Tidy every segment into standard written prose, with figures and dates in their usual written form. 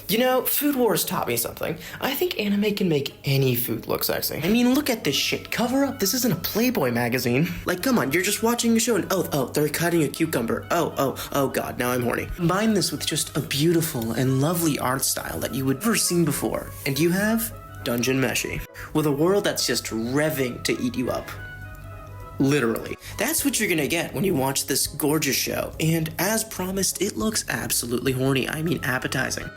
You know, Food Wars taught me something. I think anime can make any food look sexy. I mean, look at this shit. Cover up. This isn't a Playboy magazine. Like, come on, you're just watching a show and oh, they're cutting a cucumber. Oh god, now I'm horny. Combine this with just a beautiful and lovely art style that you would never seen before, and you have Dungeon Meshi, with a world that's just revving to eat you up. Literally. That's what you're gonna get when you watch this gorgeous show, and as promised, it looks absolutely horny. I mean, appetizing.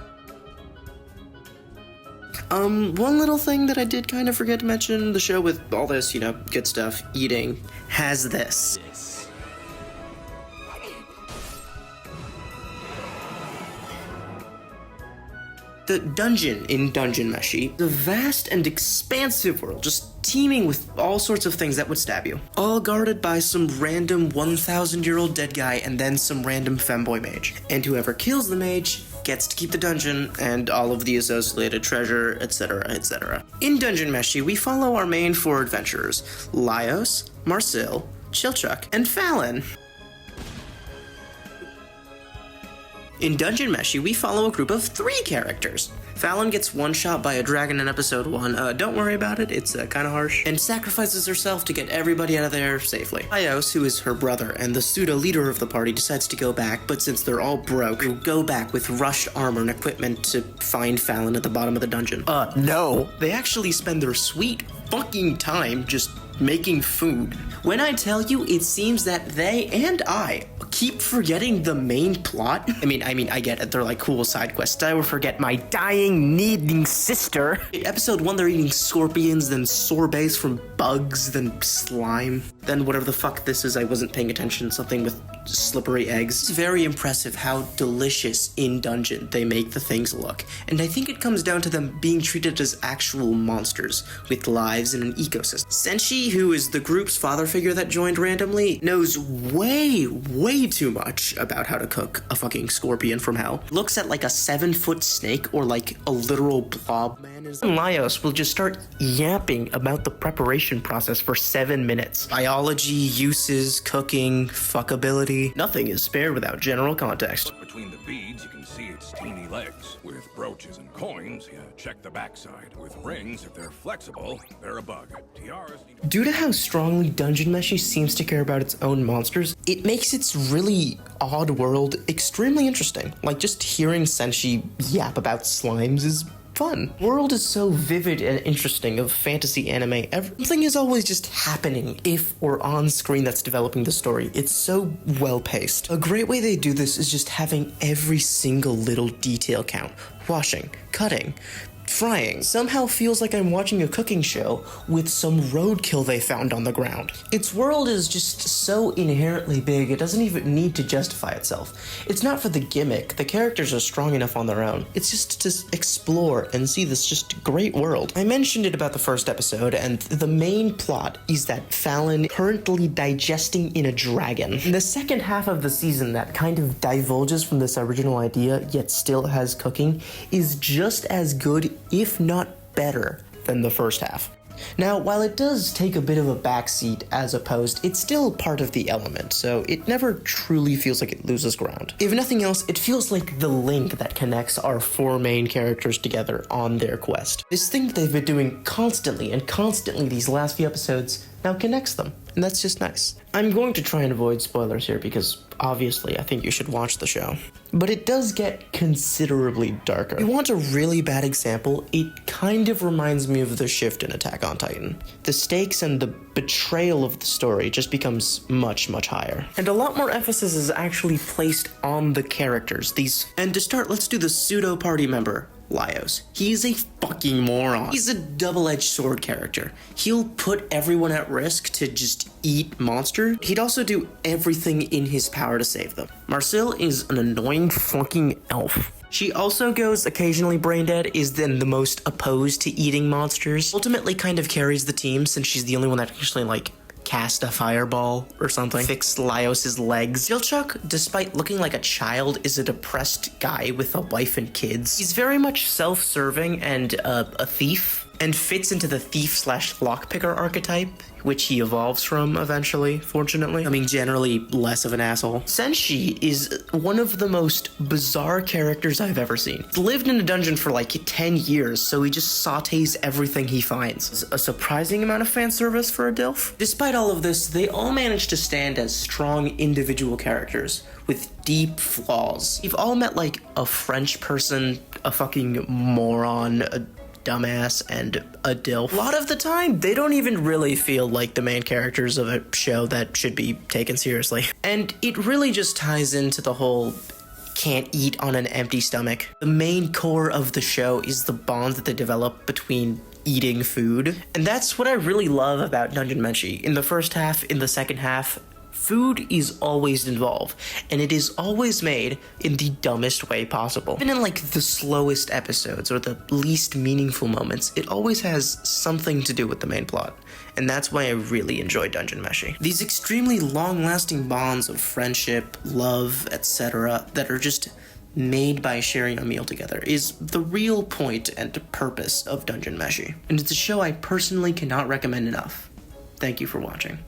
One little thing that I did kind of forget to mention, the show with all this, you know, good stuff, eating, has this. The dungeon in Dungeon Meshi, the vast and expansive world, just teeming with all sorts of things that would stab you. All guarded by some random 1,000-year-old dead guy and then some random femboy mage. And whoever kills the mage gets to keep the dungeon and all of the associated treasure, etc., etc. In Dungeon Meshi, we follow our main four adventurers, Laios, Marcel, Chilchuck, and Fallon. In Dungeon Meshi, we follow a group of 3 characters. Fallon gets one-shot by a dragon in episode 1, don't worry about it, it's kinda harsh, and sacrifices herself to get everybody out of there safely. Laios, who is her brother and the pseudo-leader of the party, decides to go back, but since they're all broke, will go back with rushed armor and equipment to find Fallon at the bottom of the dungeon. No. They actually spend their sweet fucking time just making food. When I tell you, it seems that they and I keep forgetting the main plot. I mean, I get it. They're like cool side quests. I would forget my dying, needing sister. In episode 1, they're eating scorpions, then sorbets from bugs, then slime, then whatever the fuck this is. I wasn't paying attention. Something with slippery eggs. It's very impressive how delicious in dungeon they make the things look. And I think it comes down to them being treated as actual monsters with lives in an ecosystem. Senshi, who is the group's father figure that joined randomly, knows way too much about how to cook a fucking scorpion from hell. Looks at like a 7-foot snake or like a literal blob man. Laios will just start yapping about the preparation process for 7 minutes. Biology, uses, cooking, fuckability. Nothing is spared without general context. Between the beads, you can see its teeny legs. With brooches and coins, you check the backside. With rings, if they're flexible, they're a bug. Tiaras need... Due to how strongly Dungeon Meshi seems to care about its own monsters, it makes its really odd world extremely interesting. Like, just hearing Senshi yap about slimes is fun. The world is so vivid and interesting of fantasy anime. Everything is always just happening if or on screen that's developing the story. It's so well paced. A great way they do this is just having every single little detail count. Washing, cutting, frying. Somehow feels like I'm watching a cooking show with some roadkill they found on the ground. Its world is just so inherently big, it doesn't even need to justify itself. It's not for the gimmick, the characters are strong enough on their own. It's just to explore and see this just great world. I mentioned it about the first episode, and the main plot is that Fallon currently digesting in a dragon. In the second half of the season that kind of divulges from this original idea, yet still has cooking, is just as good, if not better, than the first half. Now, while it does take a bit of a backseat as opposed, it's still part of the element, so it never truly feels like it loses ground. If nothing else, it feels like the link that connects our 4 main characters together on their quest. This thing that they've been doing constantly these last few episodes now connects them, and that's just nice. I'm going to try and avoid spoilers here because obviously I think you should watch the show. But it does get considerably darker. If you want a really bad example, it kind of reminds me of the shift in Attack on Titan. The stakes and the betrayal of the story just becomes much higher. And a lot more emphasis is actually placed on the characters. And to start, let's do the pseudo party member, Laios. He's a fucking moron. He's a double-edged sword character. He'll put everyone at risk to just eat monster. He'd also do everything in his power to save them. Marcel is an annoying fucking elf. She also goes occasionally brain dead, is then the most opposed to eating monsters. Ultimately kind of carries the team since she's the only one that actually like cast a fireball or something, fix Laios' legs. Chilchuck, despite looking like a child, is a depressed guy with a wife and kids. He's very much self-serving and a thief. and fits into the thief/lockpicker archetype, which he evolves from eventually, fortunately. I mean, generally less of an asshole. Senshi is one of the most bizarre characters I've ever seen. He's lived in a dungeon for like 10 years, so he just sautés everything he finds. It's a surprising amount of fan service for a DILF. Despite all of this, they all manage to stand as strong individual characters with deep flaws. You've all met like a French person, a fucking moron, a dumbass, and a DILF. A lot of the time, they don't even really feel like the main characters of a show that should be taken seriously. And it really just ties into the whole can't eat on an empty stomach. The main core of the show is the bond that they develop between eating food. And that's what I really love about Dungeon Meshi. In the first half, in the second half, food is always involved, and it is always made in the dumbest way possible. Even in like the slowest episodes or the least meaningful moments, it always has something to do with the main plot. And that's why I really enjoy Dungeon Meshi. These extremely long-lasting bonds of friendship, love, etc. that are just made by sharing a meal together is the real point and purpose of Dungeon Meshi. And it's a show I personally cannot recommend enough. Thank you for watching.